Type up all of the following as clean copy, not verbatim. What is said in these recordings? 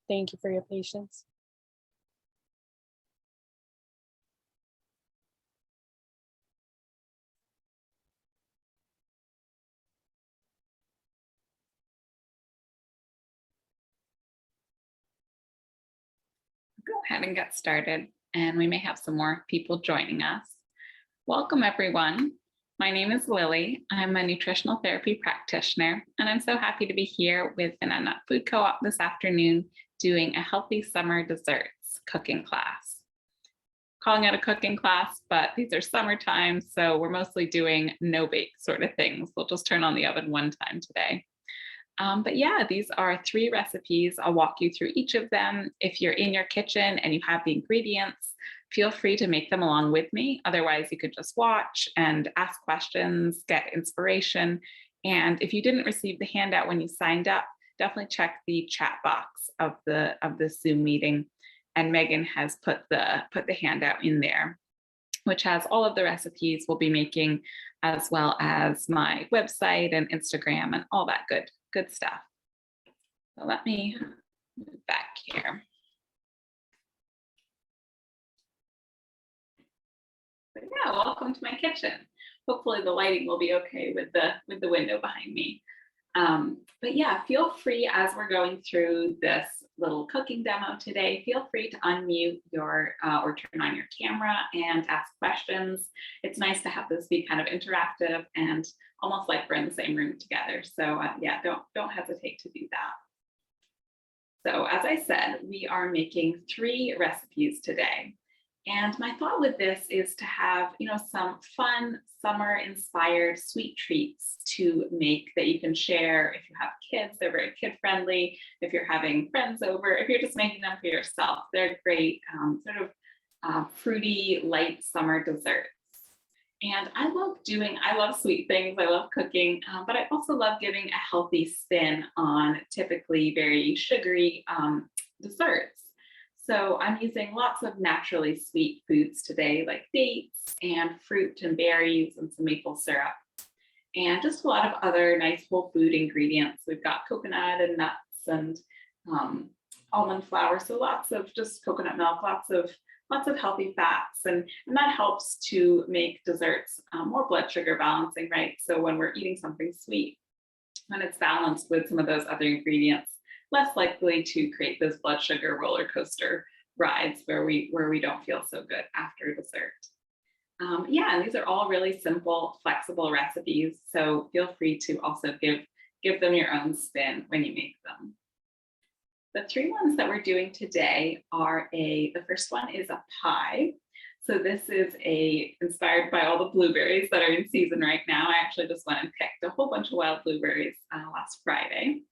Thank you for your patience. Go ahead and get started, and we may have some more people joining us. Welcome, everyone. My name is Lili. I'm a nutritional therapy practitioner, and I'm so happy to be here with Banana Food Co-op this afternoon doing a healthy summer desserts cooking class. Calling it a cooking class, but these are summertime, so we're mostly doing no-bake sort of things. We'll just turn on the oven one time today. But yeah, these are 3 recipes. I'll walk you through each of them. If you're in your kitchen and you have the ingredients, feel free to make them along with me. Otherwise, you could just watch and ask questions, get inspiration. And if you didn't receive the handout when you signed up, definitely check the chat box of the Zoom meeting. And Megan has put the handout in there, which has all of the recipes we'll be making, as well as my website and Instagram and all that good stuff. So let me move back here. But yeah, welcome to my kitchen. Hopefully the lighting will be okay with the window behind me. But yeah, feel free as we're going through this little cooking demo today, feel free to unmute your or turn on your camera and ask questions. It's nice to have this be kind of interactive and almost like we're in the same room together. So yeah, don't hesitate to do that. So as I said, we are making 3 recipes today. And my thought with this is to have, some fun summer-inspired sweet treats to make that you can share. If you have kids, they're very kid-friendly. If you're having friends over, if you're just making them for yourself, they're great, fruity, light summer desserts. And I love sweet things, I love cooking, but I also love giving a healthy spin on typically very sugary desserts. So I'm using lots of naturally sweet foods today, like dates and fruit and berries and some maple syrup. And just a lot of other nice whole food ingredients. We've got coconut and nuts and almond flour. So lots of just coconut milk, lots of healthy fats. And that helps to make desserts more blood sugar balancing, right? So when we're eating something sweet, when it's balanced with some of those other ingredients, less likely to create those blood sugar roller coaster rides where we don't feel so good after dessert. Yeah, and these are all really simple, flexible recipes. So feel free to also give them your own spin when you make them. The 3 ones that we're doing today are the first one is a pie. So this is inspired by all the blueberries that are in season right now. I actually just went and picked a whole bunch of wild blueberries last Friday.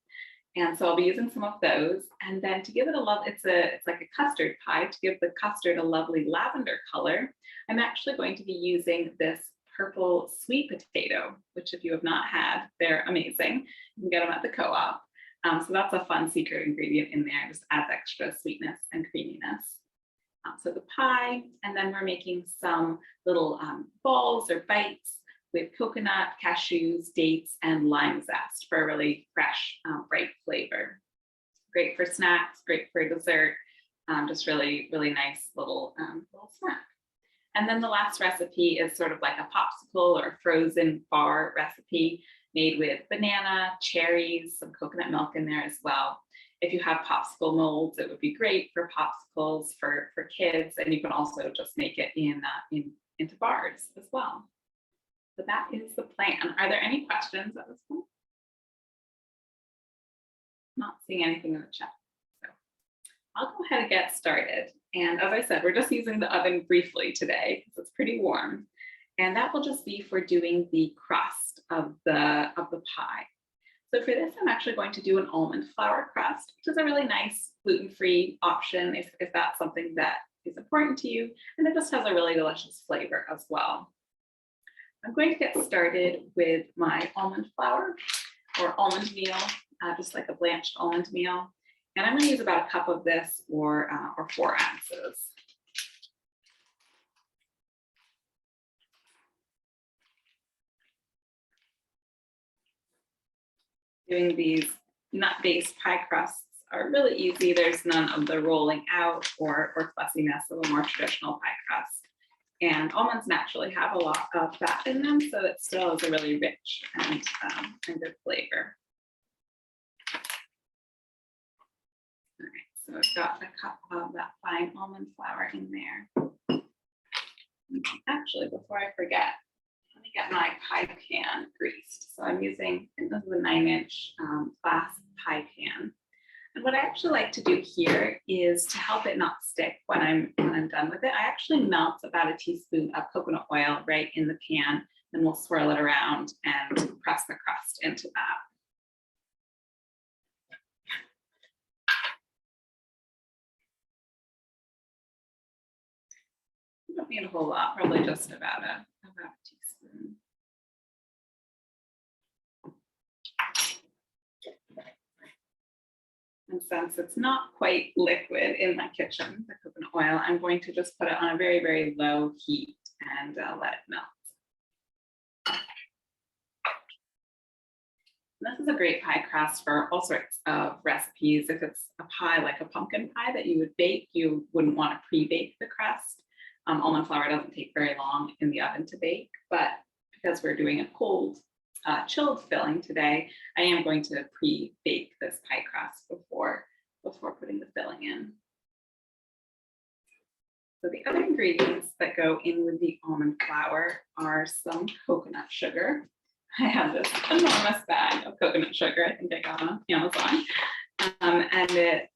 And so I'll be using some of those. And then to give it it's like a custard pie, to give the custard a lovely lavender color, I'm actually going to be using this purple sweet potato, which if you have not had, they're amazing. You can get them at the co-op. So that's a fun secret ingredient in there, just adds extra sweetness and creaminess. So the pie, and then we're making some little balls or bites with coconut, cashews, dates, and lime zest for a really fresh, bright flavor. Great for snacks, great for dessert, just really, really nice little snack. And then the last recipe is sort of like a popsicle or frozen bar recipe made with banana, cherries, some coconut milk in there as well. If you have popsicle molds, it would be great for popsicles for kids, and you can also just make it into bars as well. So that is the plan. Are there any questions at this point? Not seeing anything in the chat. So I'll go ahead and get started. And as I said, we're just using the oven briefly today because it's pretty warm. And that will just be for doing the crust of the pie. So for this, I'm actually going to do an almond flour crust, which is a really nice gluten-free option if that's something that is important to you. And it just has a really delicious flavor as well. I'm going to get started with my almond flour or almond meal, just like a blanched almond meal. And I'm going to use about a cup of this or 4 ounces. Doing these nut-based pie crusts are really easy. There's none of the rolling out or fussiness of a more traditional pie crust. And almonds naturally have a lot of fat in them, so it still is a really rich and good flavor. All right, so I've got a cup of that fine almond flour in there. Actually, before I forget, let me get my pie pan greased. So I'm using, this is a 9-inch glass pie pan. And what I actually like to do here is to help it not stick when I'm done with it, I actually melt about a teaspoon of coconut oil right in the pan, and we'll swirl it around and press the crust into that. You don't need a whole lot, probably just about a teaspoon. And since it's not quite liquid in my kitchen, the coconut oil, I'm going to just put it on a very, very low heat and let it melt. This is a great pie crust for all sorts of recipes. If it's a pie like a pumpkin pie that you would bake, you wouldn't want to pre-bake the crust. Almond flour doesn't take very long in the oven to bake, but because we're doing a cold, chilled filling today, I am going to pre-bake this pie crust before putting the filling in. So the other ingredients that go in with the almond flour are some coconut sugar. I have this enormous bag of coconut sugar. I think I got on Amazon, and it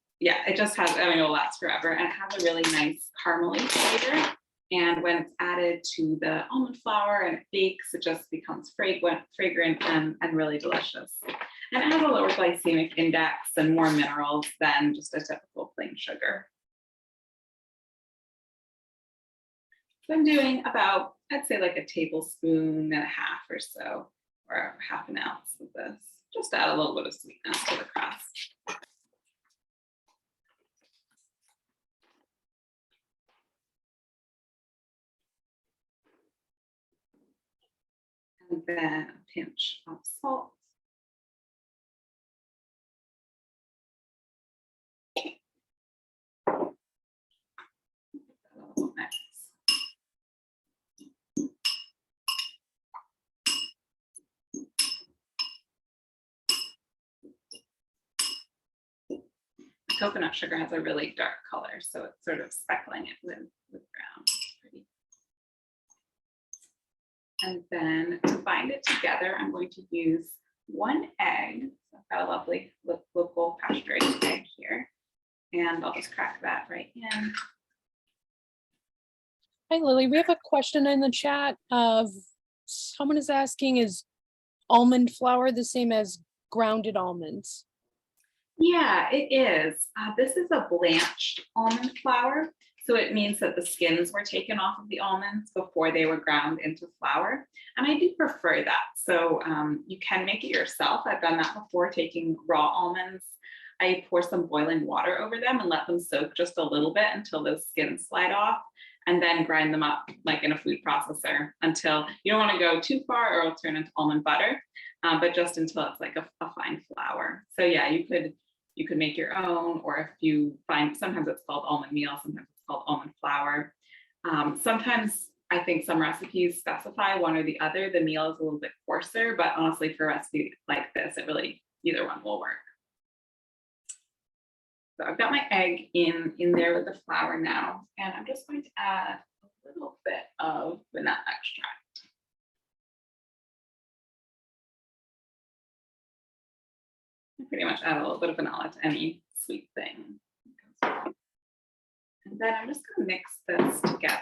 just has, I mean, it will last forever, and it has a really nice caramely flavor. And when it's added to the almond flour and it bakes, it just becomes fragrant and really delicious. And it has a lower glycemic index and more minerals than just a typical plain sugar. So I'm doing about, I'd say like a tablespoon and a half or so, or half an ounce of this, just to add a little bit of sweetness to the crust. And then a pinch of salt. Coconut sugar has a really dark color, so it's sort of speckling it with brown. Pretty. And then to bind it together, I'm going to use 1 egg. So I've got a lovely local pasture-raised egg here, and I'll just crack that right in. Hi, Lily. We have a question in the chat of someone is asking, is almond flour the same as grounded almonds? Yeah, it is. This is a blanched almond flour. So it means that the skins were taken off of the almonds before they were ground into flour. And I do prefer that. So you can make it yourself. I've done that before, taking raw almonds. I pour some boiling water over them and let them soak just a little bit until those skins slide off, and then grind them up like in a food processor until you don't want to go too far or it'll turn into almond butter, but just until it's like a fine flour. So yeah, you could make your own, or if you find, sometimes it's called almond meal, sometimes it's called almond flour. Sometimes I think some recipes specify one or the other. The meal is a little bit coarser, but honestly for a recipe like this, it really, either one will work. So I've got my egg in there with the flour now, and I'm just going to add a little bit of vanilla extract. I pretty much add a little bit of vanilla to any sweet thing. And then I'm just going to mix this together.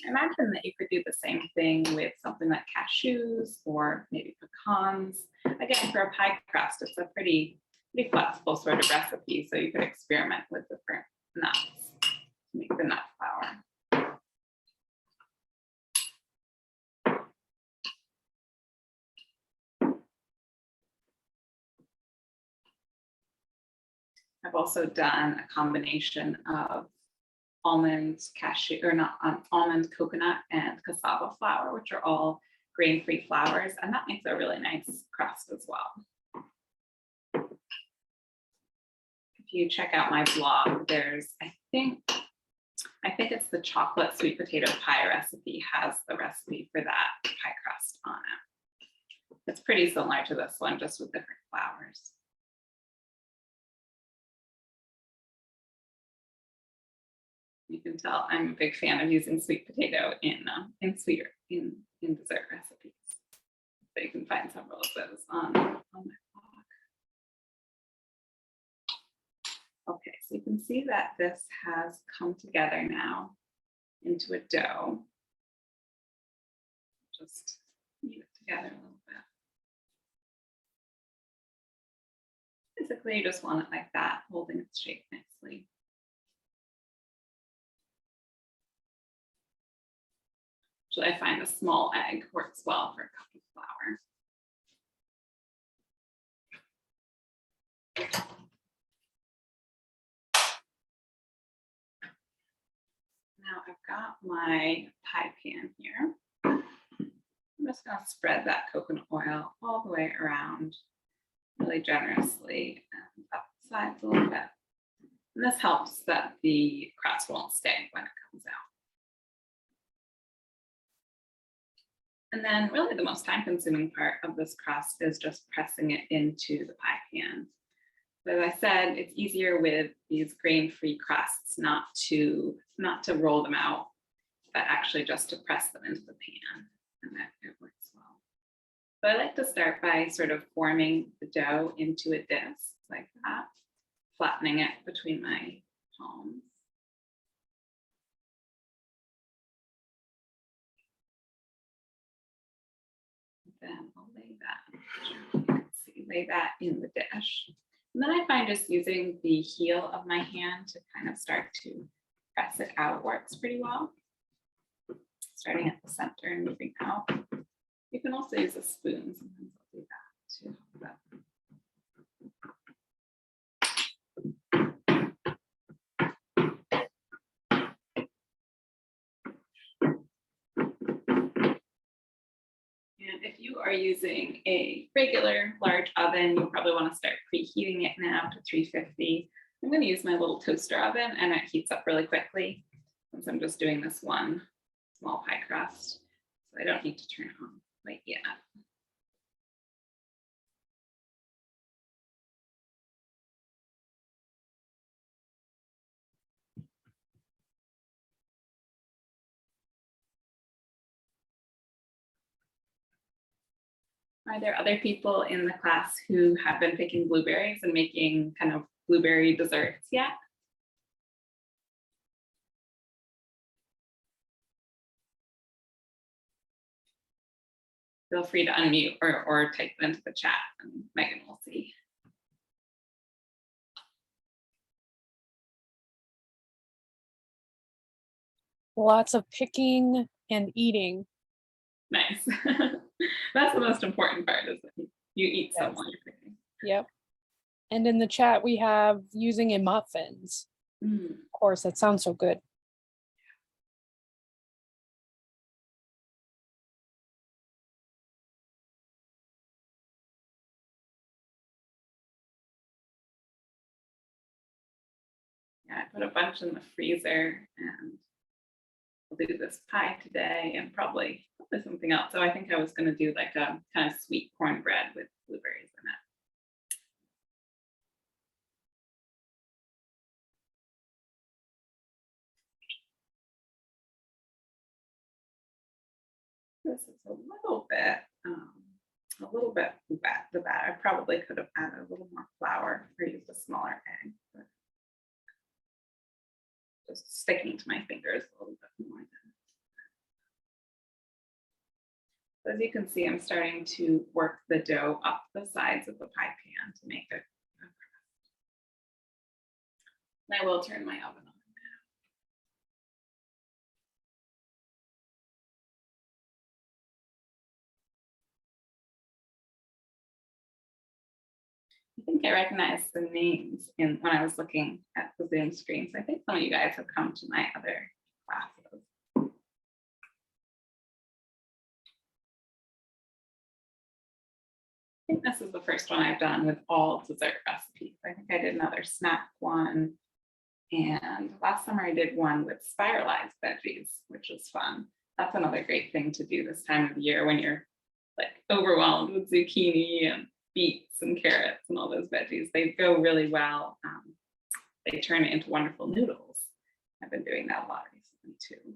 Imagine that you could do the same thing with something like cashews or maybe pecans. Again, for a pie crust, it's a pretty flexible sort of recipe, so you could experiment with different nuts to make the nut flour. I've also done a combination of almond, cashew, or not almond, coconut, and cassava flour, which are all grain-free flours, and that makes a really nice crust as well. If you check out my blog, there's, I think it's the chocolate sweet potato pie recipe has the recipe for that pie crust on it. It's pretty similar to this one, just with different flours. You can tell I'm a big fan of using sweet potato in dessert recipes. So you can find several of those on my blog. Okay, so you can see that this has come together now into a dough. Just knead it together a little bit. Basically, you just want it like that, holding its shape nicely. So I find a small egg works well for a cup of flour. Now I've got my pie pan here. I'm just going to spread that coconut oil all the way around really generously and up the sides a little bit. And this helps that the crust won't stay when it comes out. And then really the most time consuming part of this crust is just pressing it into the pie pan. So as I said, it's easier with these grain-free crusts not to roll them out, but actually just to press them into the pan, and that it works well. So I like to start by sort of forming the dough into a disc like that, flattening it between my palms. Then I'll lay that in the dish. And then I find just using the heel of my hand to kind of start to press it out works pretty well. Starting at the center and moving out. You can also use a spoon. Sometimes I'll do that too. And if you are using a regular large oven, you probably want to start preheating it now to 350. I'm going to use my little toaster oven, and it heats up really quickly since I'm just doing this one small pie crust. So I don't need to turn it on quite yet. Are there other people in the class who have been picking blueberries and making kind of blueberry desserts yet? Feel free to unmute or type them into the chat, and Megan will see. Lots of picking and eating. Nice. That's the most important part, is that you eat some while you're picking. Yep. And in the chat, we have using in muffins. Of course, that sounds so good. Yeah, I put a bunch in the freezer, and I'll do this pie today and probably something else. So I think I was going to do like a kind of sweet cornbread with blueberries in it. This is a little bit wet, the batter. I probably could have added a little more flour or used a smaller egg, but just sticking to my fingers a little bit more. So as you can see, I'm starting to work the dough up the sides of the pie pan to make it a crust. And I will turn my oven on. I think I recognized the names when I was looking at the Zoom screen. So I think some of you guys have come to my other classes. I think this is the first one I've done with all dessert recipes. I think I did another snack one. And last summer I did one with spiralized veggies, which was fun. That's another great thing to do this time of year when you're like overwhelmed with zucchini and beets and carrots and all those veggies. They go really well. They turn it into wonderful noodles. I've been doing that a lot recently too.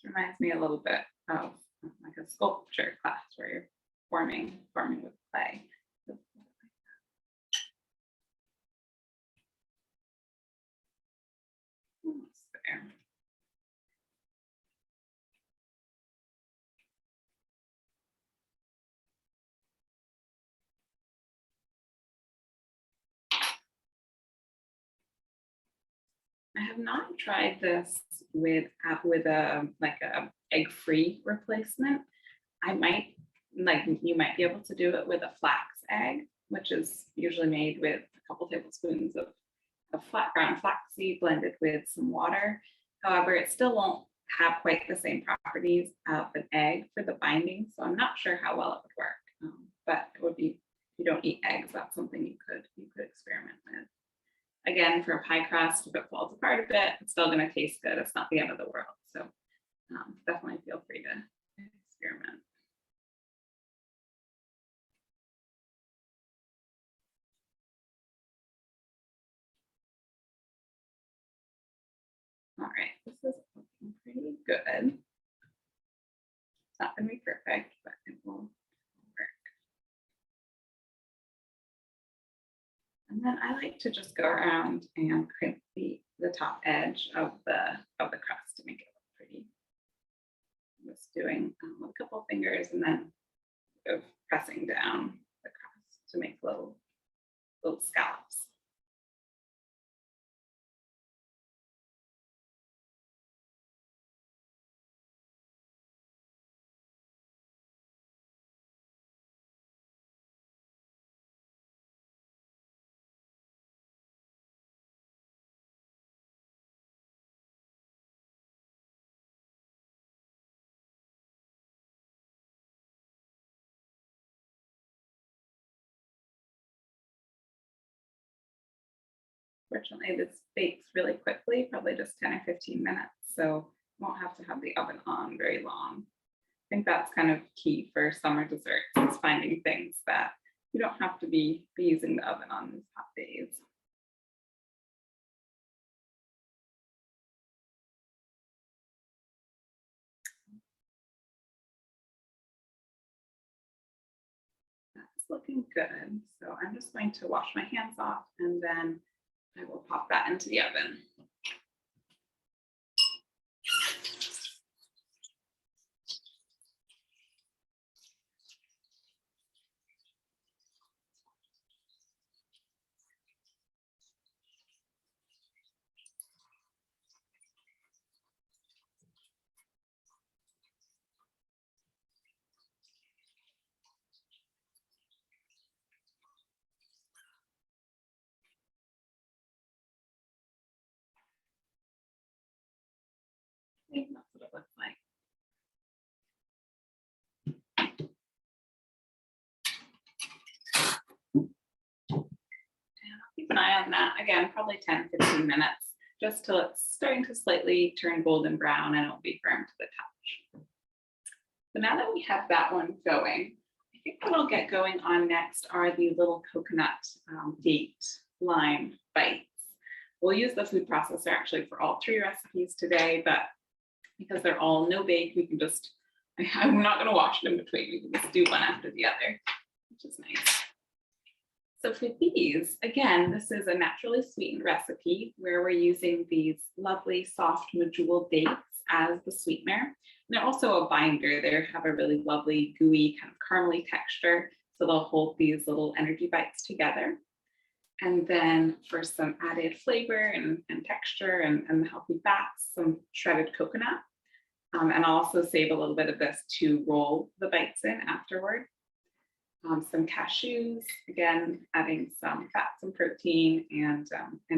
This reminds me a little bit of like a sculpture class where you're forming with clay. Almost there. I have not tried this with a like a egg-free replacement. I might you might be able to do it with a flax egg, which is usually made with a couple tablespoons of flat ground flaxseed blended with some water. However, it still won't have quite the same properties of an egg for the binding, so I'm not sure how well it would work. But it would be, if you don't eat eggs, that's something you could experiment with. Again, for a pie crust, if it falls apart a bit, it's still going to taste good. It's not the end of the world. So definitely feel free to experiment. All right, this is looking pretty good. It's not going to be perfect, but it will work. And then I like to just go around and crimp the top edge of the crust to make it look pretty. I'm just doing a couple fingers and then sort of pressing down the crust to make little scallops. Fortunately, this bakes really quickly, probably just 10 or 15 minutes, so won't have to have the oven on very long. I think that's kind of key for summer desserts, is finding things that you don't have to be using the oven on these hot days. That's looking good. So I'm just going to wash my hands off and then I will pop that into the oven. I think that's what it looks like. And I'll keep an eye on that again, probably 10, 15 minutes, just till it's starting to slightly turn golden brown and it'll be firm to the touch. So now that we have that one going, I think what I'll get going on next are the little coconut date lime bites. We'll use the food processor actually for all 3 recipes today, but because they're all no bake, we can just I'm not going to wash it in between. We can just do one after the other, which is nice. So for these, again, this is a naturally sweetened recipe where we're using these lovely soft medjool dates as the sweetener. And they're also a binder. They have a really lovely gooey kind of caramely texture. So they'll hold these little energy bites together. And then for some added flavor and texture and healthy fats, some shredded coconut. And I'll also save a little bit of this to roll the bites in afterward. Some cashews, again, adding some fats and protein and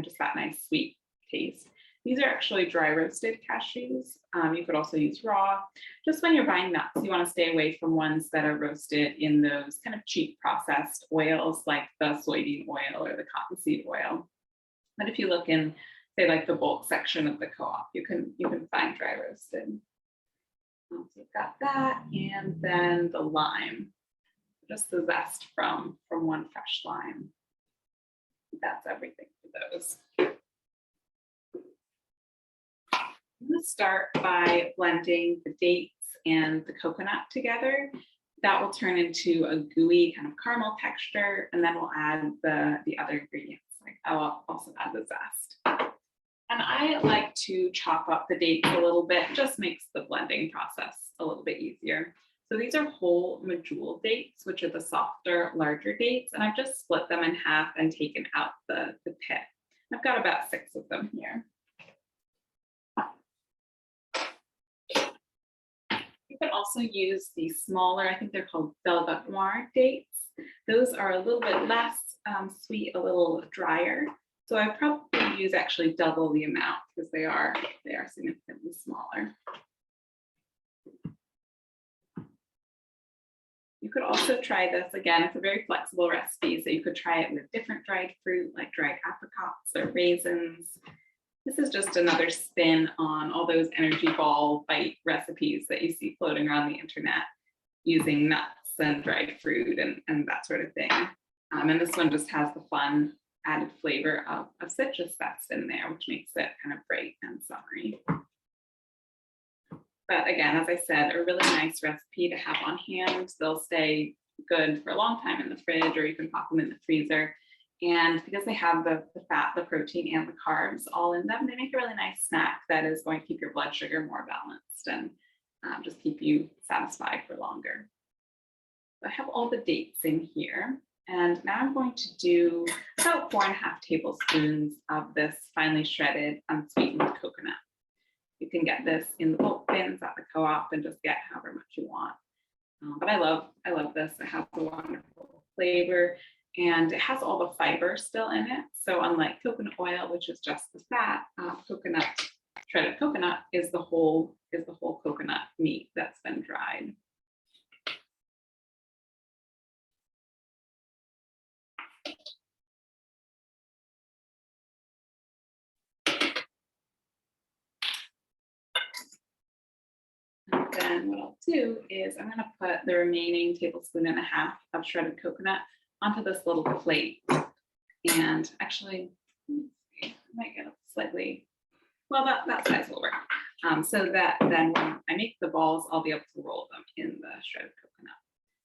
just that nice sweet taste. These are actually dry roasted cashews. You could also use raw. Just when you're buying nuts, you want to stay away from ones that are roasted in those kind of cheap processed oils like the soybean oil or the cottonseed oil. But if you look in, say, like the bulk section of the co-op, you can find dry roasted. So we've got that, and then the lime, just the zest from one fresh lime. That's everything for those. I'm going to start by blending the dates and the coconut together. That will turn into a gooey kind of caramel texture, and then we'll add the other ingredients. Like I'll also add the zest. And I like to chop up the dates a little bit, just makes the blending process a little bit easier. So these are whole medjool dates, which are the softer, larger dates, and I've just split them in half and taken out the pit. I've got about 6 of them here. You can also use the smaller, I think they're called Velvet Noir dates. Those are a little bit less sweet, a little drier. So I probably use actually double the amount because they are significantly smaller. You could also try this, again, it's a very flexible recipe, so you could try it with different dried fruit like dried apricots or raisins. This is just another spin on all those energy ball bite recipes that you see floating around the internet using nuts and dried fruit and that sort of thing. And this one just has the fun added flavor of citrus that's in there, which makes it kind of bright and summery. But again, as I said, a really nice recipe to have on hand. They'll stay good for a long time in the fridge, or you can pop them in the freezer. And because they have the fat, the protein, and the carbs all in them, they make a really nice snack that is going to keep your blood sugar more balanced and just keep you satisfied for longer. So I have all the dates in here. And now I'm going to do about 4.5 tablespoons of this finely shredded unsweetened coconut. You can get this in the bulk bins at the co-op and just get however much you want. But I love this. It has a wonderful flavor and it has all the fiber still in it. So unlike coconut oil, which is just the fat, shredded coconut is the whole coconut meat that's been dried. And then what I'll do is I'm going to put the remaining 1.5 tablespoons of shredded coconut onto this little plate. And actually, I might get a slightly, well, that size will work. So that then when I make the balls, I'll be able to roll them in the shredded coconut.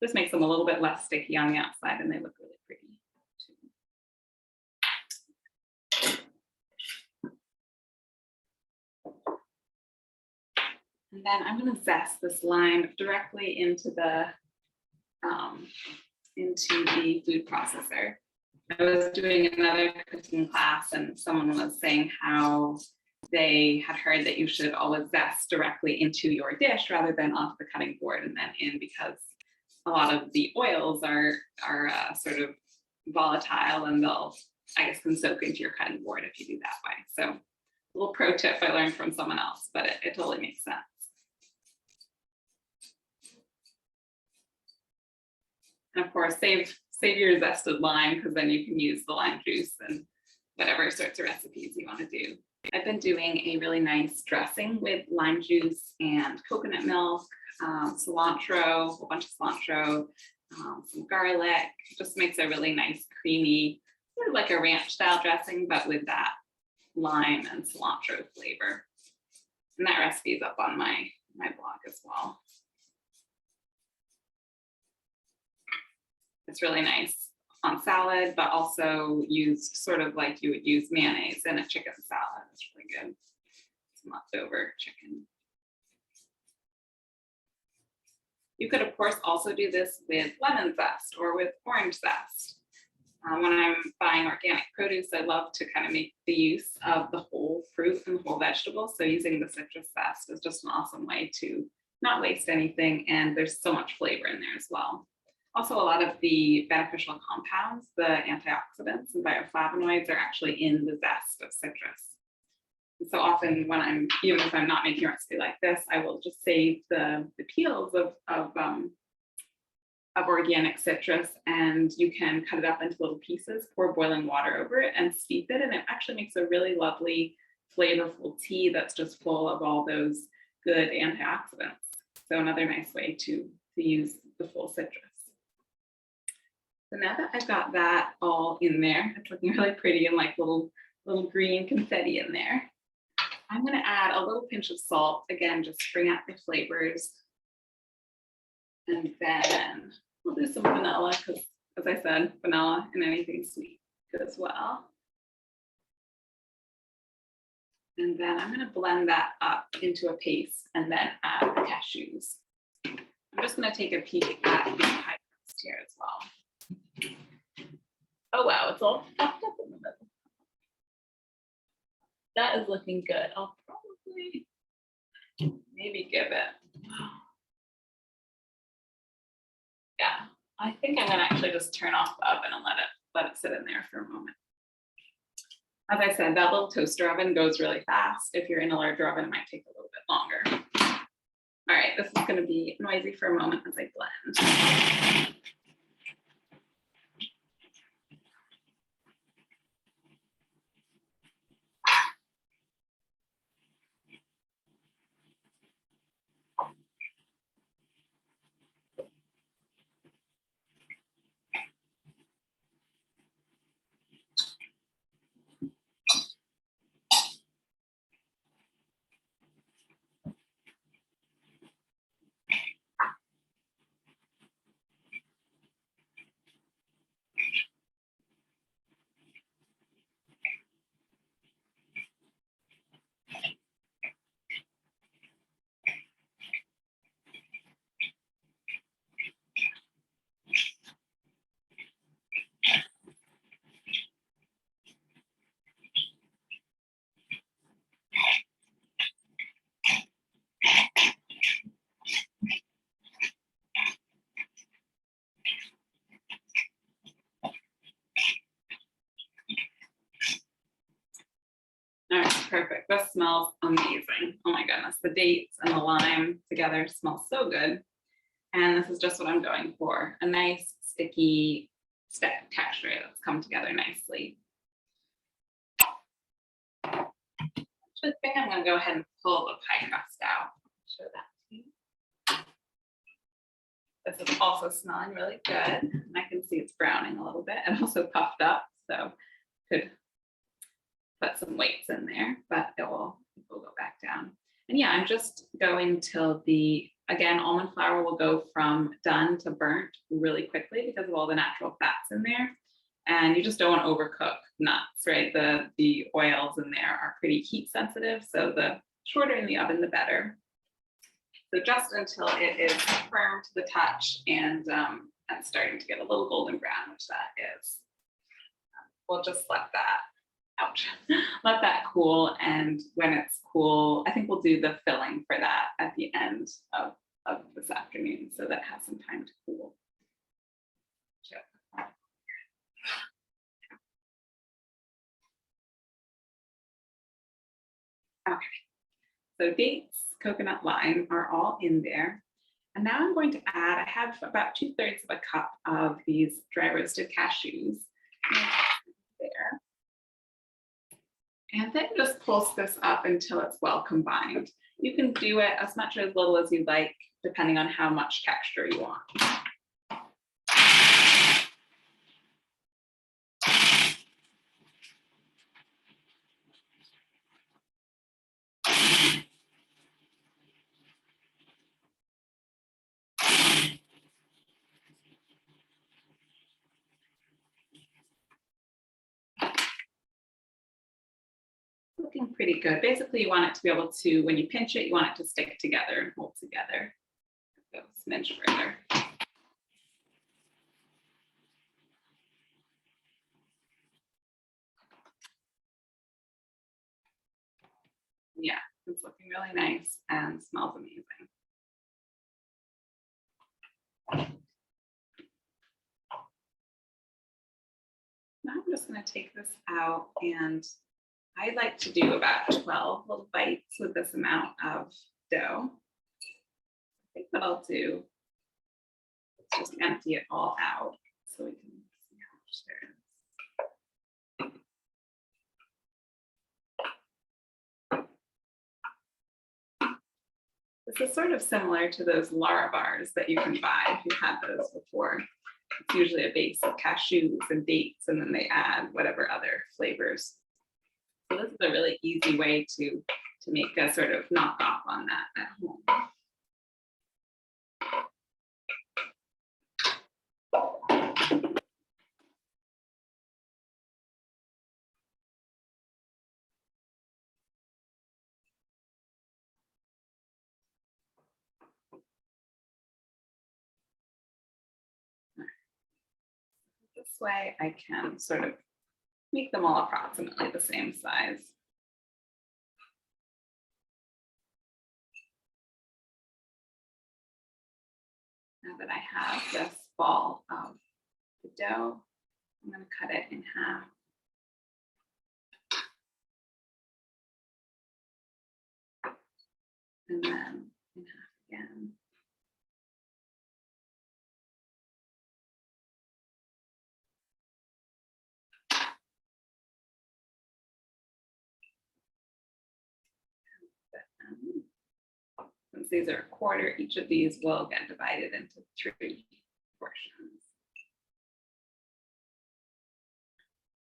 This makes them a little bit less sticky on the outside and they look really pretty too. And then I'm going to zest this lime directly into the food processor. I was doing another cooking class and someone was saying how they had heard that you should always zest directly into your dish rather than off the cutting board and then in, because a lot of the oils are sort of volatile and they'll, I guess, can soak into your cutting board if you do that way. So a little pro tip I learned from someone else, but it totally makes sense. And of course, save your zested lime because then you can use the lime juice and whatever sorts of recipes you want to do. I've been doing a really nice dressing with lime juice and coconut milk, cilantro, a whole bunch of cilantro, some garlic. Just makes a really nice creamy, sort of like a ranch style dressing, but with that lime and cilantro flavor. And that recipe is up on my blog as well. It's really nice on salad, but also used sort of like you would use mayonnaise in a chicken salad. It's really good. Some leftover chicken. You could, of course, also do this with lemon zest or with orange zest. When I'm buying organic produce, I love to kind of make the use of the whole fruit and the whole vegetable. So using the citrus zest is just an awesome way to not waste anything, and there's so much flavor in there as well. Also, a lot of the beneficial compounds, the antioxidants and bioflavonoids, are actually in the zest of citrus. And so often when even if I'm not making a recipe like this, I will just save the peels of organic citrus, and you can cut it up into little pieces, pour boiling water over it, and steep it. And it actually makes a really lovely, flavorful tea that's just full of all those good antioxidants. So another nice way to use the full citrus. So now that I've got that all in there, it's looking really pretty and like little green confetti in there. I'm going to add a little pinch of salt, again, just bring out the flavors. And then we'll do some vanilla because, as I said, vanilla and anything sweet good as well. And then I'm going to blend that up into a paste and then add the cashews. I'm just going to take a peek at the pie crust here as well. Oh wow, it's all stuffed up in the middle. That is looking good. I'll probably maybe give it. Yeah, I think I'm gonna actually just turn off the oven and let it sit in there for a moment. As I said, that little toaster oven goes really fast. If you're in a larger oven, it might take a little bit longer. All right, this is gonna be noisy for a moment as I blend. All right, perfect. This smells amazing. Oh my goodness, the dates and the lime together smell so good. And this is just what I'm going for, a nice sticky texture that's come together nicely. I think I'm gonna go ahead and pull the pie crust out. Show that to you. This is also smelling really good. And I can see it's browning a little bit and also puffed up, so could put some weights in there, but it will go back down. And yeah, I'm just going till again, almond flour will go from done to burnt really quickly because of all the natural fats in there. And you just don't want to overcook nuts, right? The oils in there are pretty heat sensitive, so the shorter in the oven, the better. So just until it is firm to the touch and starting to get a little golden brown, which that is. We'll just let that cool. And when it's cool, I think we'll do the filling for that at the end of this afternoon so that it has some time to cool. Okay, so dates, coconut, lime are all in there. And now I'm going to add, I have about 2/3 of a cup of these dry roasted cashews there. And then just pulse this up until it's well combined. You can do it as much or as little as you like, depending on how much texture you want. looking pretty good. Basically, you want it to be able to, when you pinch it, you want it to stick together and hold together. Go a smidge further. Yeah, it's looking really nice and smells amazing. Now I'm just going to take this out, and I like to do about 12 little bites with this amount of dough. I think what I'll do is just empty it all out so we can see how much there is. This is sort of similar to those Lara bars that you can buy if you've had those before. It's usually a base of cashews and dates, and then they add whatever other flavors. So this is a really easy way to make a sort of knockoff on that at home. This way I can sort of make them all approximately the same size. Now that I have this ball of the dough, I'm going to cut it in half. And then in half again. Since these are a quarter, each of these will get divided into 3 portions.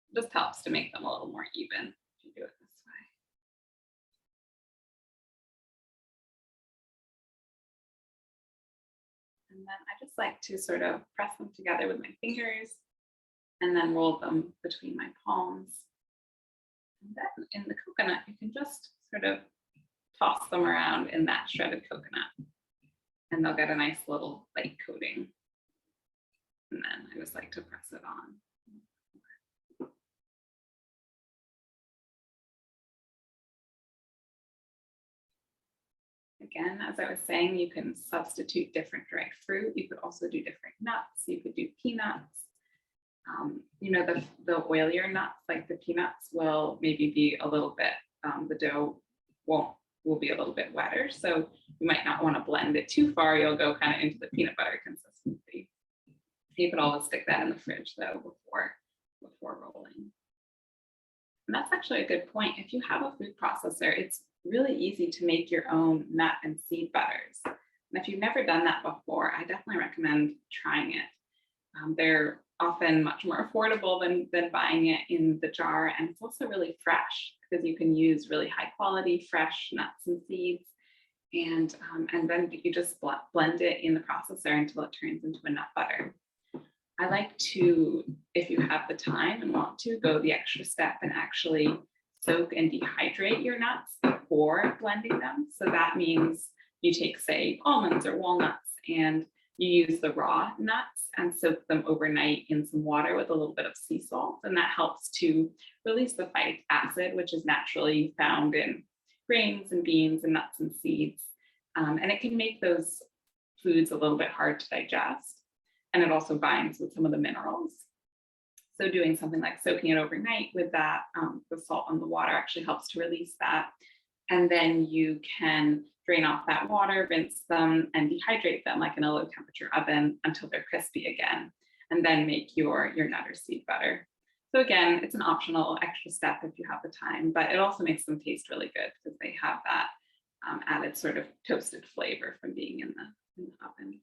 It just helps to make them a little more even if you do it this way. And then I just like to sort of press them together with my fingers and then roll them between my palms. And then in the coconut, you can just sort of toss them around in that shredded coconut, and they'll get a nice little light coating. And then I just like to press it on. Again, as I was saying, you can substitute different dry fruit. You could also do different nuts. You could do peanuts. You know, the oilier nuts, like the peanuts, will maybe be a little bit, the dough will be a little bit wetter. So you might not want to blend it too far. You'll go kind of into the peanut butter consistency. You could always stick that in the fridge though before rolling. And that's actually a good point. If you have a food processor, it's really easy to make your own nut and seed butters. And if you've never done that before, I definitely recommend trying it. They're often much more affordable than buying it in the jar, and it's also really fresh because you can use really high quality fresh nuts and seeds, and then you just blend it in the processor until it turns into a nut butter. I like to, if you have the time and want to, go the extra step and actually soak and dehydrate your nuts before blending them. So that means you take, say, almonds or walnuts, and you use the raw nuts and soak them overnight in some water with a little bit of sea salt. And that helps to release the phytic acid, which is naturally found in grains and beans and nuts and seeds. And it can make those foods a little bit hard to digest. And it also binds with some of the minerals. So doing something like soaking it overnight with that, the salt and the water actually helps to release that. And then you can drain off that water, rinse them, and dehydrate them like in a low temperature oven until they're crispy again, and then make your nut or seed butter. So again, it's an optional extra step if you have the time, but it also makes them taste really good because they have that added sort of toasted flavor from being in the oven.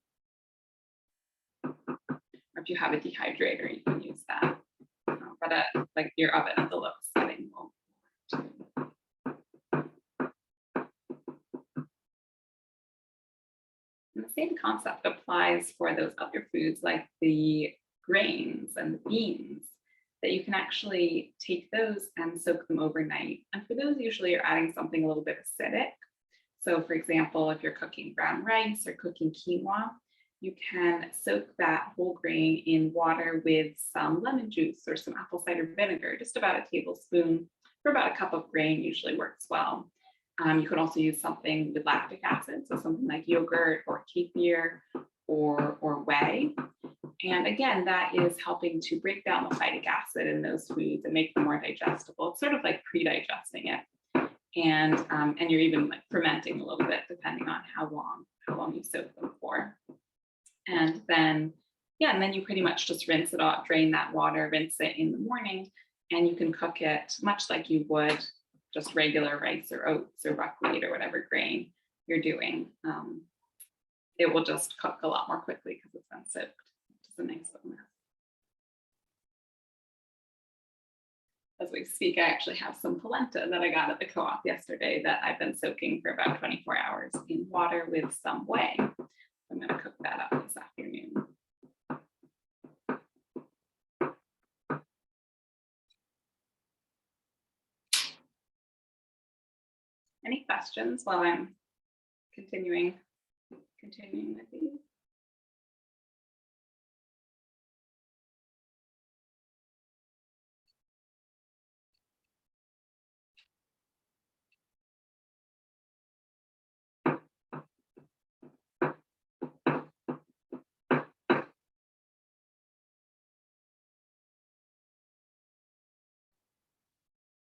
Or if you have a dehydrator, you can use that. But like your oven at the lowest setting will work too. And the same concept applies for those other foods like the grains and the beans. that you can actually take those and soak them overnight. And for those, usually you're adding something a little bit acidic. So for example, if you're cooking brown rice or cooking quinoa, you can soak that whole grain in water with some lemon juice or some apple cider vinegar, just about a tablespoon for about a cup of grain usually works well. You could also use something with lactic acid, so something like yogurt or kefir or whey. And again, that is helping to break down the phytic acid in those foods and make them more digestible. It's sort of like pre-digesting it. And you're even like fermenting a little bit depending on how long you soak them for. And then, yeah, and then you pretty much just rinse it off, drain that water, rinse it in the morning, and you can cook it much like you would just regular rice or oats or buckwheat or whatever grain you're doing. It will just cook a lot more quickly because it's been soaked, which is a nice bonus. As we speak, I actually have some polenta that I got at the co-op yesterday that I've been soaking for about 24 hours in water with some whey. I'm going to cook that up this afternoon. Any questions while I'm continuing with these?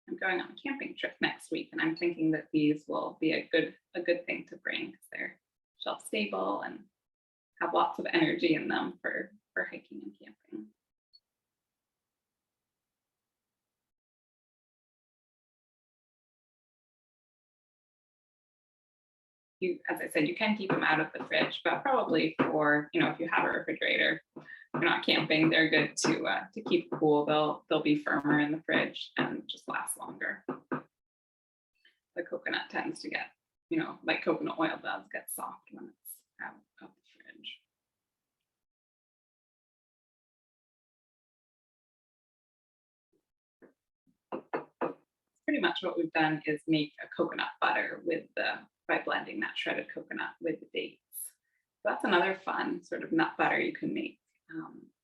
I'm going on a camping trip next week, and I'm thinking that these will be a good thing to bring because they're shelf stable and have lots of energy in them for hiking and camping. As I said, you can keep them out of the fridge, but probably for, if you have a refrigerator, you're not camping, they're good to keep cool. They'll be firmer in the fridge and just last longer. The coconut tends to get, like coconut oil does, get soft when it's out of the fridge. Pretty much what we've done is make a coconut butter by blending that shredded coconut with the dates. So that's another fun sort of nut butter you can make.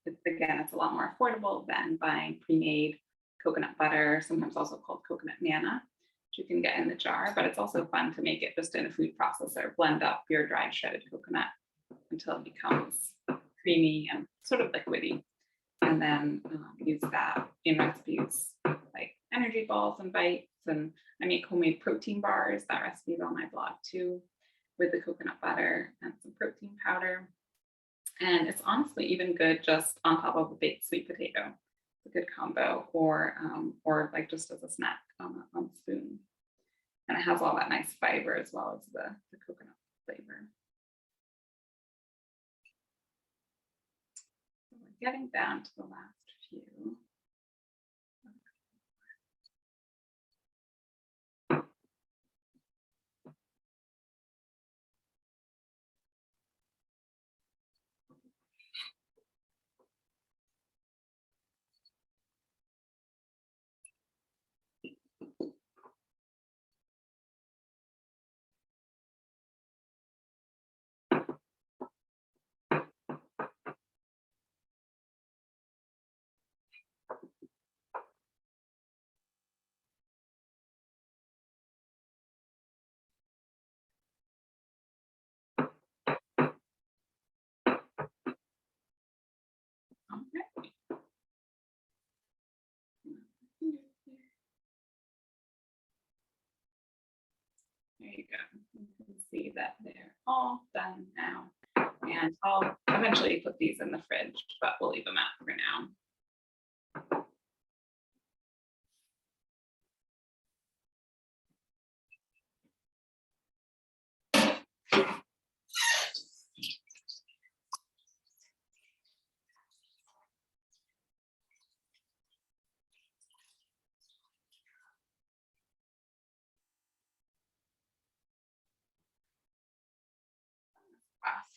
It's a lot more affordable than buying pre-made coconut butter, sometimes also called coconut manna, which you can get in the jar, but it's also fun to make it just in a food processor, blend up your dried shredded coconut until it becomes creamy and sort of liquidy. And then use that in recipes like energy balls and bites. And I make homemade protein bars. That recipe is on my blog too, with the coconut butter and some protein powder. And it's honestly even good just on top of a baked sweet potato. It's a good combo, or like just as a snack on a spoon. And it has all that nice fiber as well as the coconut flavor. So we're getting down to the last few. Okay. There you go. You can see that they're all done now. And I'll eventually put these in the fridge, but we'll leave them out for now.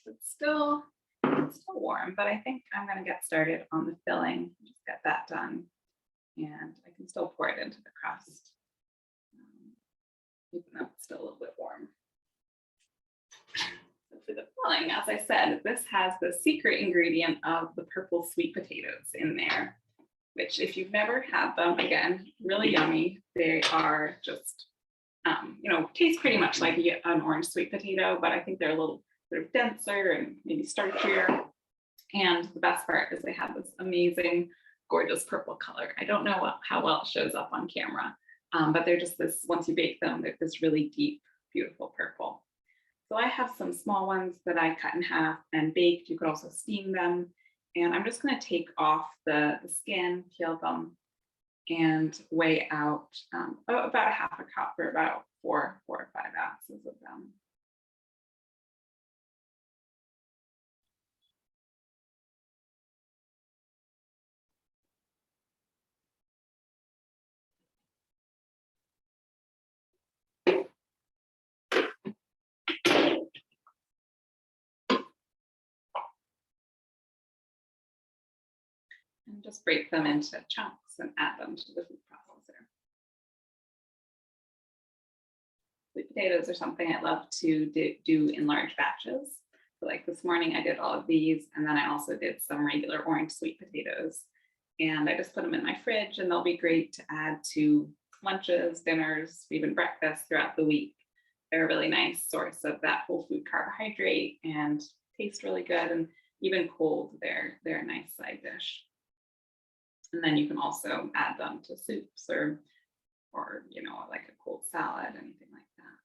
It's still warm, but I think I'm going to get started on the filling. Just get that done and I can still pour it into the crust, even though it's still a little bit warm. So for the filling, as I said, this has the secret ingredient of the purple sweet potatoes in there, which if you've never had them, again, really yummy. They are just, taste pretty much like an orange sweet potato, but I think they're a little sort of denser and maybe starchier. And the best part is they have this amazing, gorgeous purple color. I don't know how well it shows up on camera, but they're just this, once you bake them, they're this really deep, beautiful purple. So I have some small ones that I cut in half and baked. You could also steam them. And I'm just going to take off the skin, peel them, and weigh out about a half a cup or about 4 or 5 ounces of them. And just break them into chunks and add them to the food processor. Sweet potatoes are something I love to do in large batches. So like this morning I did all of these, and then I also did some regular orange sweet potatoes. And I just put them in my fridge, and they'll be great to add to lunches, dinners, even breakfast throughout the week. They're a really nice source of that whole food carbohydrate and taste really good. And even cold, they're a nice side dish. And then you can also add them to soups or like a cold salad, anything like that.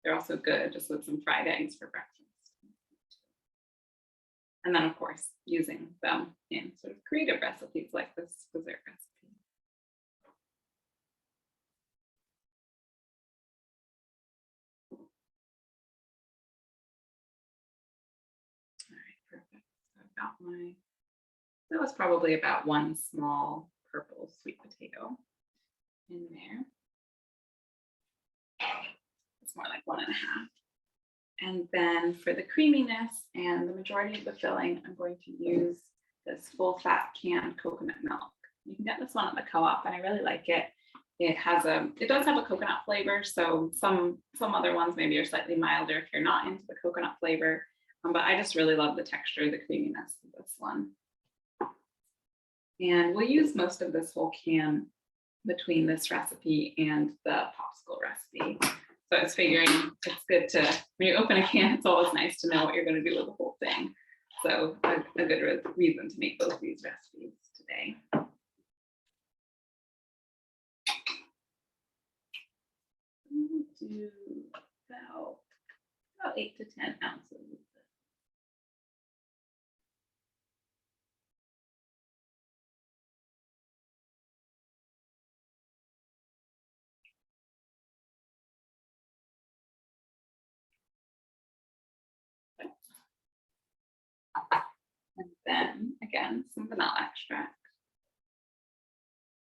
They're also good just with some fried eggs for breakfast. And then, of course, using them in sort of creative recipes like this dessert recipe. All right, perfect. So I've got that was probably about 1 small purple sweet potato in there. It's more like 1.5. And then for the creaminess and the majority of the filling, I'm going to use this full fat canned coconut milk. You can get this one at the co-op, and I really like it. It does have a coconut flavor, so some other ones maybe are slightly milder if you're not into the coconut flavor. But I just really love the texture, the creaminess of this one. And we'll use most of this whole can between this recipe and the popsicle recipe. So I was figuring it's good to, when you open a can, it's always nice to know what you're going to do with the whole thing. So a good reason to make both these recipes today. We'll do about 8 to 10 ounces of this. And then again, some vanilla extract.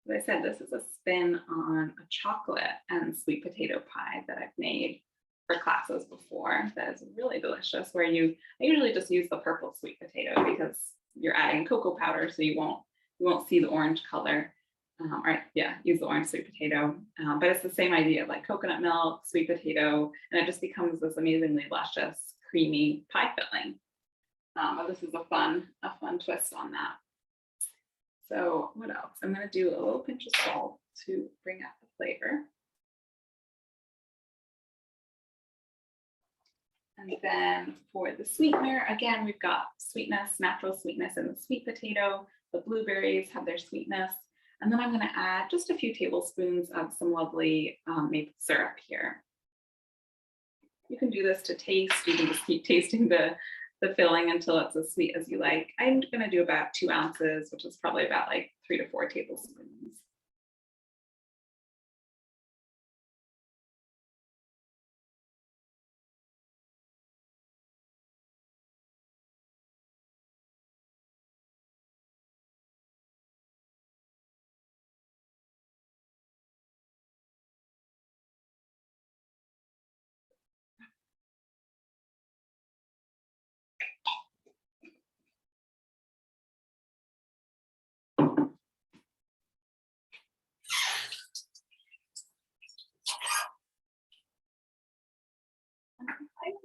As I said, this is a spin on a chocolate and sweet potato pie that I've made for classes before. That is really delicious. I usually just use the purple sweet potato because you're adding cocoa powder, so you won't see the orange color. Use the orange sweet potato. But it's the same idea, like coconut milk, sweet potato, and it just becomes this amazingly luscious, creamy pie filling. But this is a fun twist on that. So what else? I'm going to do a little pinch of salt to bring out the flavor. And then for the sweetener, again, we've got sweetness, natural sweetness in the sweet potato. The blueberries have their sweetness. And then I'm going to add just a few tablespoons of some lovely maple syrup here. You can do this to taste. You can just keep tasting the filling until it's as sweet as you like. I'm going to do about 2 ounces, which is probably about like 3 to 4 tablespoons.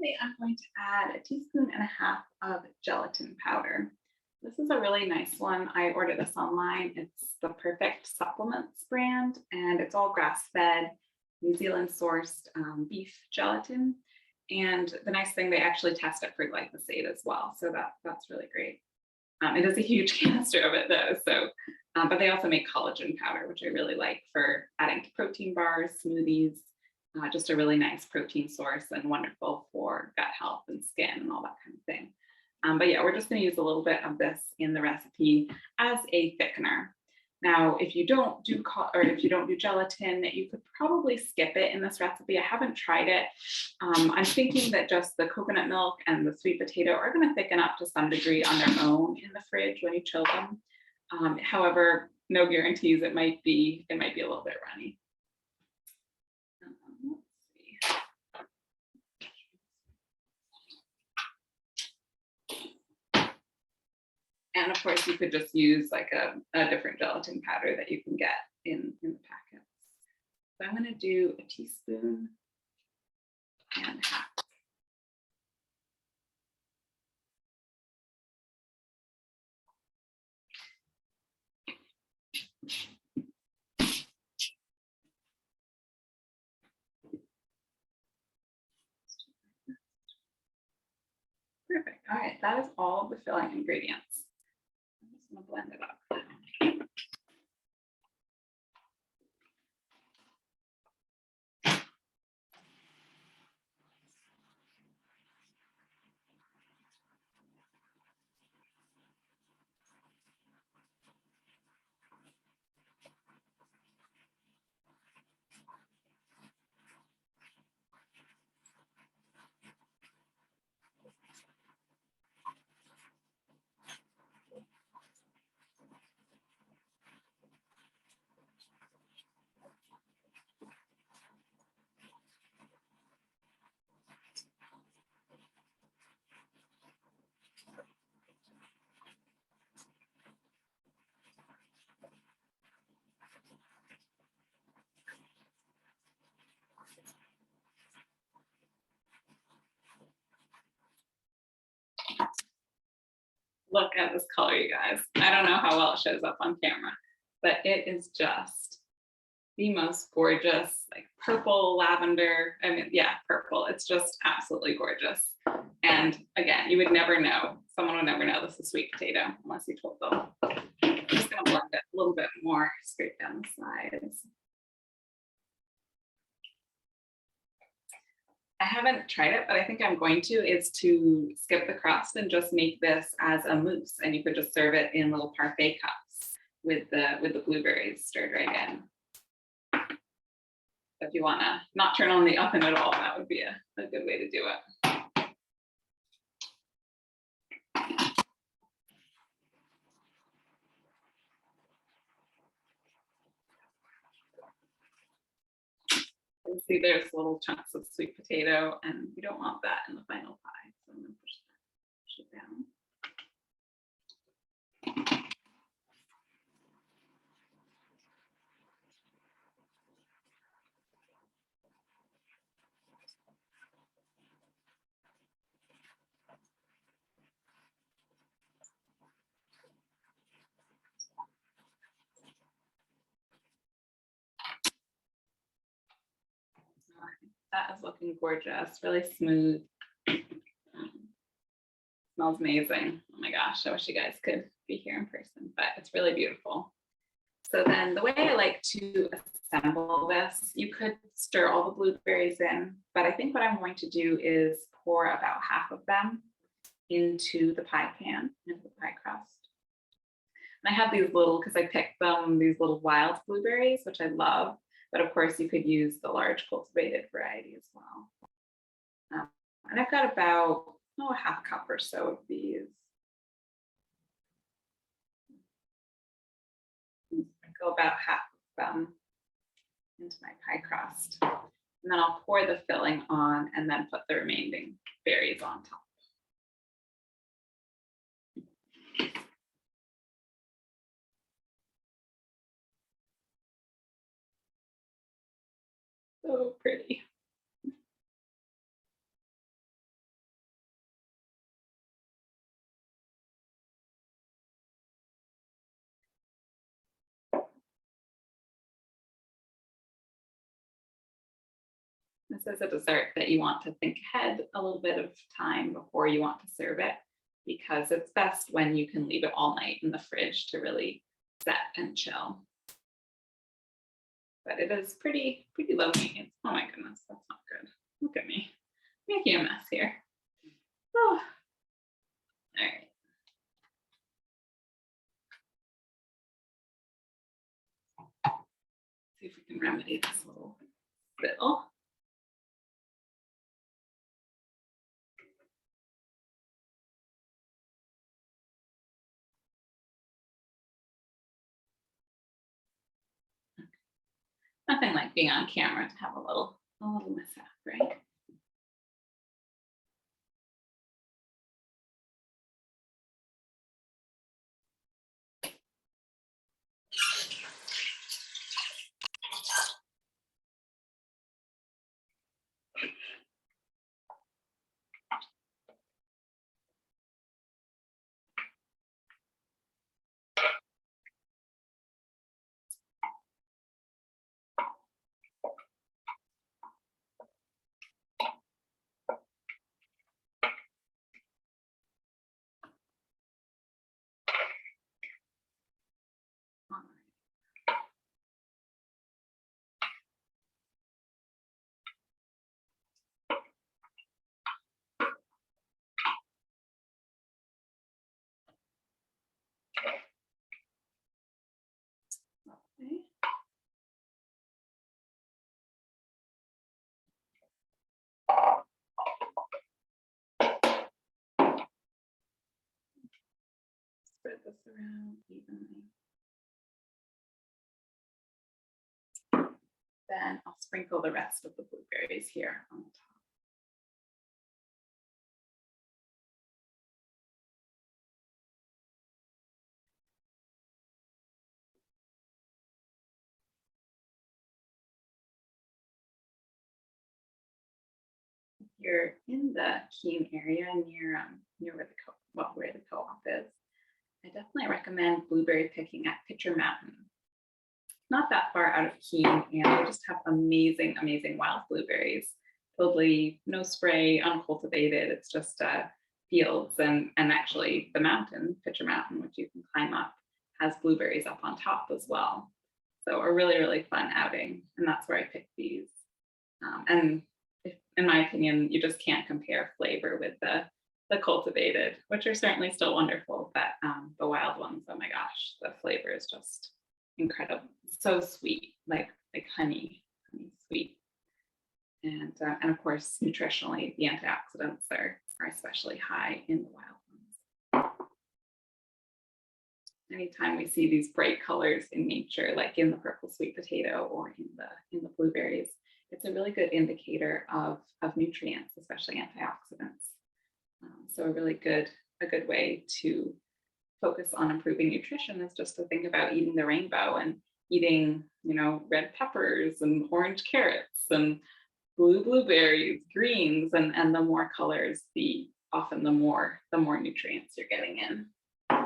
finally, I'm going to add a teaspoon and a half of gelatin powder. This is a really nice one. I ordered this online. It's the Perfect Supplements brand, and it's all grass-fed, New Zealand sourced beef gelatin. And the nice thing, they actually test it for glyphosate as well. So that's really great. It is a huge canister of it though. So, but they also make collagen powder, which I really like for adding to protein bars, smoothies, just a really nice protein source and wonderful for gut health and skin and all that kind of thing. But yeah, we're just going to use a little bit of this in the recipe as a thickener. Now, if you don't do gelatin, you could probably skip it in this recipe. I haven't tried it. I'm thinking that just the coconut milk and the sweet potato are going to thicken up to some degree on their own in the fridge when you chill them. However, no guarantees. It might be a little bit runny. Let's see. And of course, you could just use like a different gelatin powder that you can get in the packets. So I'm going to do a teaspoon and a half. Perfect. All right, that is all of the filling ingredients. I'm just going to blend it up. Look at this color, you guys. I don't know how well it shows up on camera, but it is just the most gorgeous, like purple lavender. I mean, yeah, purple. It's just absolutely gorgeous. And again, you would never know. Someone would never know this is sweet potato unless you told them. I'm just going to blend it a little bit more straight down the sides. I haven't tried it, but I think I'm going to, is to skip the crust and just make this as a mousse. And you could just serve it in little parfait cups with the blueberries stirred right in. If you want to not turn on the oven at all, that would be a good way to do it. You can see there's little chunks of sweet potato, and we don't want that in the final pie. So I'm going to push it down. That is looking gorgeous, really smooth. Smells amazing. Oh my gosh, I wish you guys could be here in person, but it's really beautiful. So then the way I like to assemble this, you could stir all the blueberries in, but I think what I'm going to do is pour about half of them into the pie pan, into the pie crust. And I have these little, because I picked them, these little wild blueberries, which I love. But of course, you could use the large cultivated variety as well. And I've got about a half cup or so of these. Go about half of them into my pie crust. And then I'll pour the filling on and then put the remaining berries on top. So pretty. This is a dessert that you want to think ahead a little bit of time before you want to serve it, because it's best when you can leave it all night in the fridge to really set and chill. But it is pretty low maintenance. Oh my goodness, that's not good. Look at me making a mess here. Oh. All right. See if we can remedy this little spill. Nothing like being on camera to have a little mishap, right? Okay. Spread this around evenly. Then I'll sprinkle the rest of the blueberries here on the top. If you're in the Keene area near where the co-op is, I definitely recommend blueberry picking at Pitcher Mountain. Not that far out of Keene, and they just have amazing wild blueberries. Totally no spray, uncultivated. It's just fields, and actually the mountain, Pitcher Mountain, which you can climb up, has blueberries up on top as well. So a really fun outing, and that's where I picked these. And in my opinion, you just can't compare flavor with the cultivated, which are certainly still wonderful, but the wild ones, oh my gosh, the flavor is just incredible. So sweet, like honey sweet. And of course, nutritionally, the antioxidants are especially high in the wild ones. Anytime we see these bright colors in nature, like in the purple sweet potato or in the blueberries, it's a really good indicator of nutrients, especially antioxidants. So a good way to focus on improving nutrition is just to think about eating the rainbow and eating, red peppers and orange carrots and blue blueberries, greens, and the more colors, often the more nutrients you're getting in. All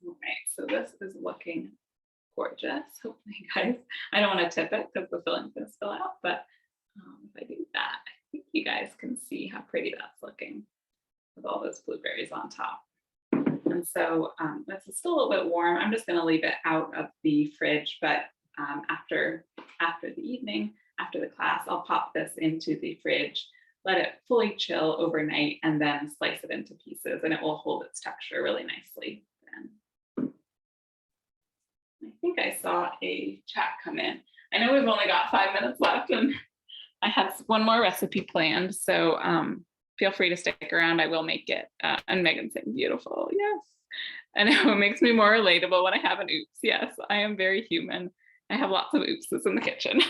right, so this is looking gorgeous. Hopefully, guys, I don't want to tip it because the filling's going to spill out, but if I do that, I think you guys can see how pretty that's looking with all those blueberries on top. And so this is still a little bit warm. I'm just going to leave it out of the fridge, but after the evening, after the class, I'll pop this into the fridge, let it fully chill overnight, and then slice it into pieces, and it will hold its texture really nicely. And I think I saw a chat come in. I know we've only got 5 minutes left, and I have one more recipe planned, so feel free to stick around. I will make it. And Megan's saying beautiful. Yes. I know it makes me more relatable when I have an oops. Yes, I am very human. I have lots of oopses in the kitchen.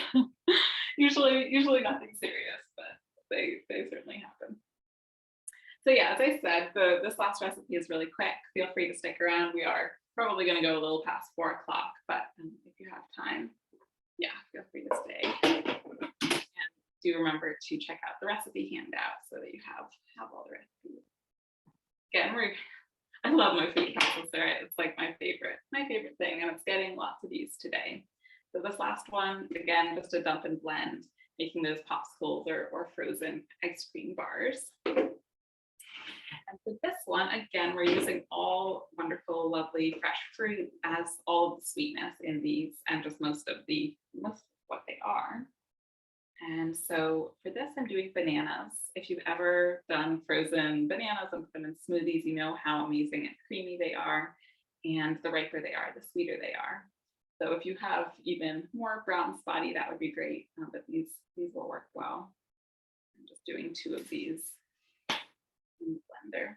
usually nothing serious, but they certainly happen. So yeah, as I said, this last recipe is really quick. Feel free to stick around. We are probably going to go a little past 4 o'clock, but if you have time, yeah, feel free to stay. Do remember to check out the recipe handout so that you have all the recipes. Again, I love my food processor. It's like my favorite thing, and it's getting lots of use today. So this last one, again, just a dump and blend, making those popsicles or frozen ice cream bars. And for this one, again, we're using all wonderful, lovely fresh fruit as all of the sweetness in these and just most of what they are. And so for this, I'm doing bananas. If you've ever done frozen bananas and put them in smoothies, you know how amazing and creamy they are. And the riper they are, the sweeter they are. So if you have even more brown spotty, that would be great. But these will work well. I'm just doing 2 of these in the blender.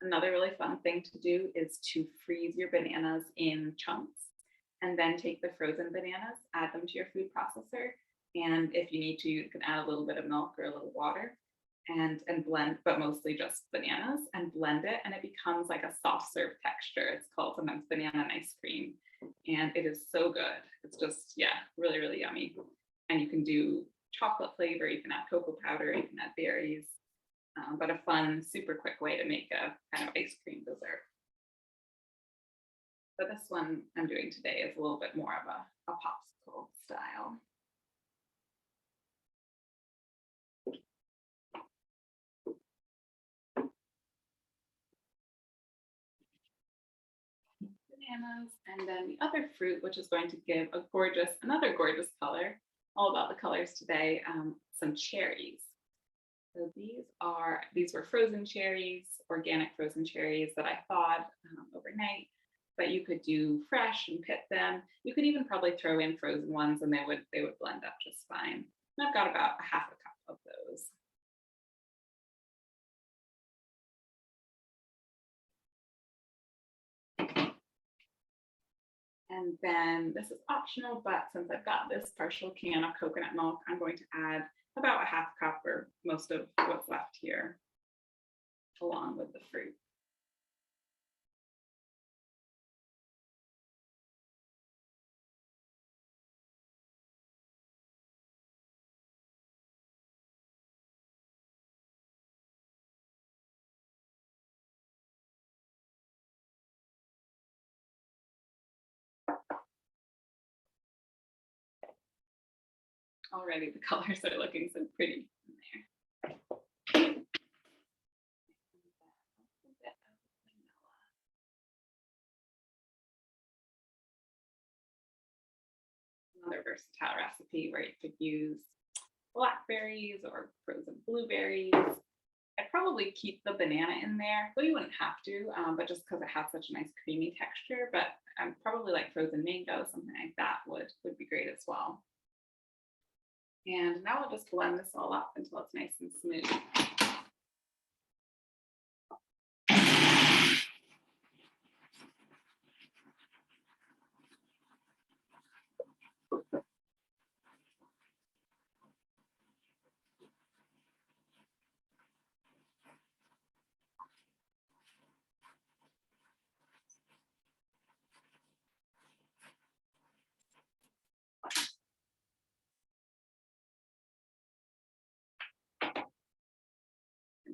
Another really fun thing to do is to freeze your bananas in chunks and then take the frozen bananas, add them to your food processor. And if you need to, you can add a little bit of milk or a little water and blend, but mostly just bananas, and blend it. And it becomes like a soft serve texture. It's called sometimes banana and ice cream. And it is so good. It's just, yeah, really, really yummy. And you can do chocolate flavor, you can add cocoa powder, you can add berries, but a fun, super quick way to make a kind of ice cream dessert. But this one I'm doing today is a little bit more of a popsicle style. Bananas, and then the other fruit, which is going to give another gorgeous color, all about the colors today, some cherries. So these were frozen cherries, organic frozen cherries that I thawed overnight, but you could do fresh and pit them. You could even probably throw in frozen ones and they would blend up just fine. And I've got about a half a cup of those. And then this is optional, but since I've got this partial can of coconut milk, I'm going to add about a half cup or most of what's left here along with the fruit. Already the colors are looking so pretty in there. Another versatile recipe where you could use blackberries or frozen blueberries. I'd probably keep the banana in there, though you wouldn't have to, but just because it has such a nice creamy texture. But probably like frozen mango, something like that would be great as well. And now I'll just blend this all up until it's nice and smooth.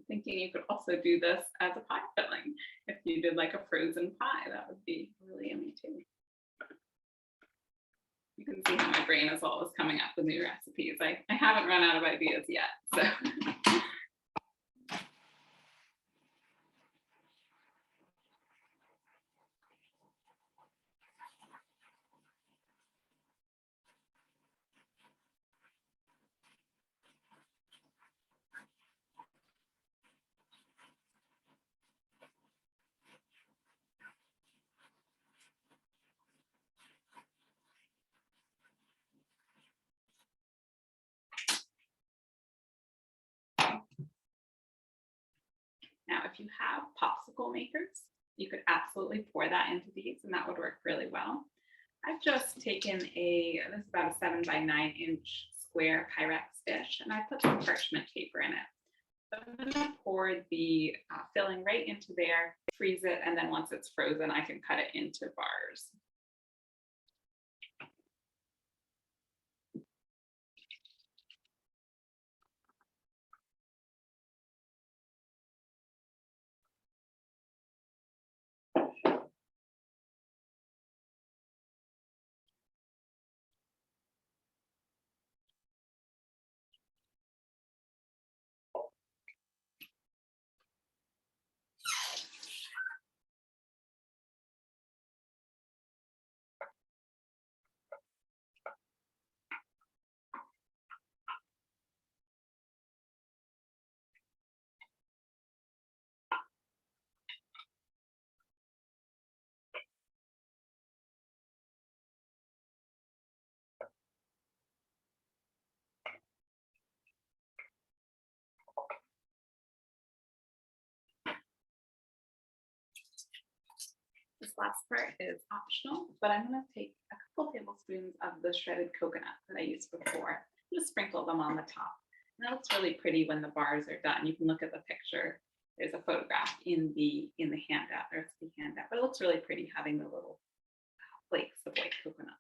Thinking you could also do this as a pie filling. If you did like a frozen pie, that would be really yummy too. You can see how my brain is always coming up with new recipes. I haven't run out of ideas yet, so. Now, if you have popsicle makers, you could absolutely pour that into these and that would work really well. I've just taken this is about a 7 by 9 inch square Pyrex dish, and I put some parchment paper in it. So I'm going to pour the filling right into there, freeze it, and then once it's frozen, I can cut it into bars. last part is optional, but I'm going to take a couple tablespoons of the shredded coconut that I used before, just sprinkle them on the top. And that looks really pretty when the bars are done. You can look at the picture. There's a photograph in the handout, the recipe handout, but it looks really pretty having the little flakes of white coconut.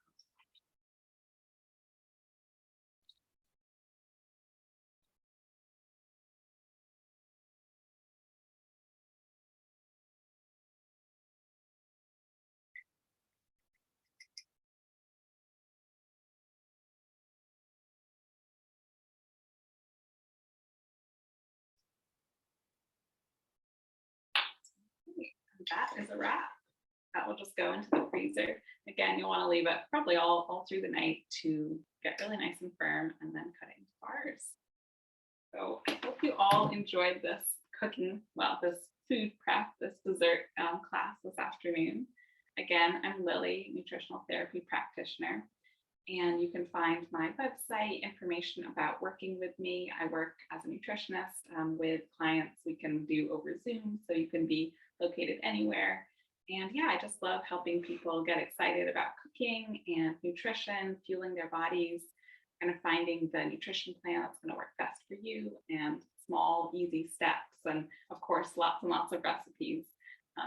That is a wrap. That will just go into the freezer. Again, you'll want to leave it probably all through the night to get really nice and firm and then cut it into bars. So I hope you all enjoyed this cooking, well, this food prep, this dessert class this afternoon. Again, I'm Lili, Nutritional Therapy Practitioner, and you can find my website, information about working with me. I work as a nutritionist with clients we can do over Zoom, so you can be located anywhere. And yeah, I just love helping people get excited about cooking and nutrition, fueling their bodies, kind of finding the nutrition plan that's going to work best for you, and small, easy steps. And of course, lots and lots of recipes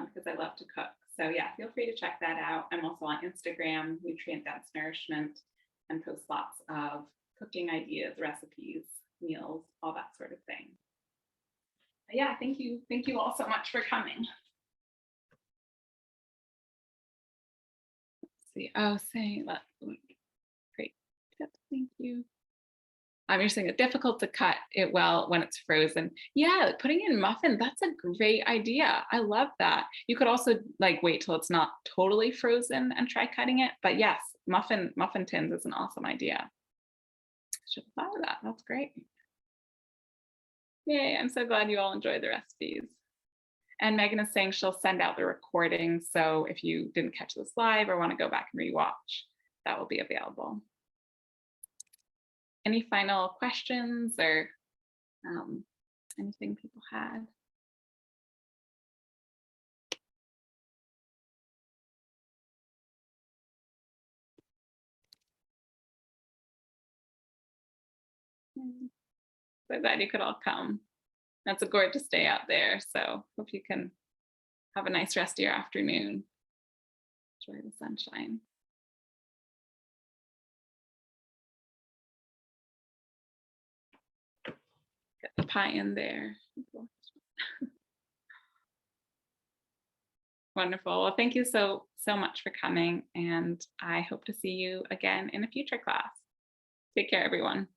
because I love to cook. So yeah, feel free to check that out. I'm also on Instagram, Nutrient Dense Nourishment, and post lots of cooking ideas, recipes, meals, all that sort of thing. But yeah, thank you. Thank you all so much for coming. Let's see. Oh, saying that. Great. Thank you. You're saying it's difficult to cut it well when it's frozen. Yeah, putting in muffin, that's a great idea. I love that. You could also like wait till it's not totally frozen and try cutting it. But yes, muffin tins is an awesome idea. Should have thought of that. That's great. Yay, I'm so glad you all enjoyed the recipes. And Megan is saying she'll send out the recording. So if you didn't catch this live or want to go back and rewatch, that will be available. Any final questions or anything people had? So glad you could all come. It's a gorgeous day out there, so hope you can have a nice rest of your afternoon. Enjoy the sunshine. Get the pie in there. Wonderful. Well, thank you so much for coming, and I hope to see you again in a future class. Take care, everyone.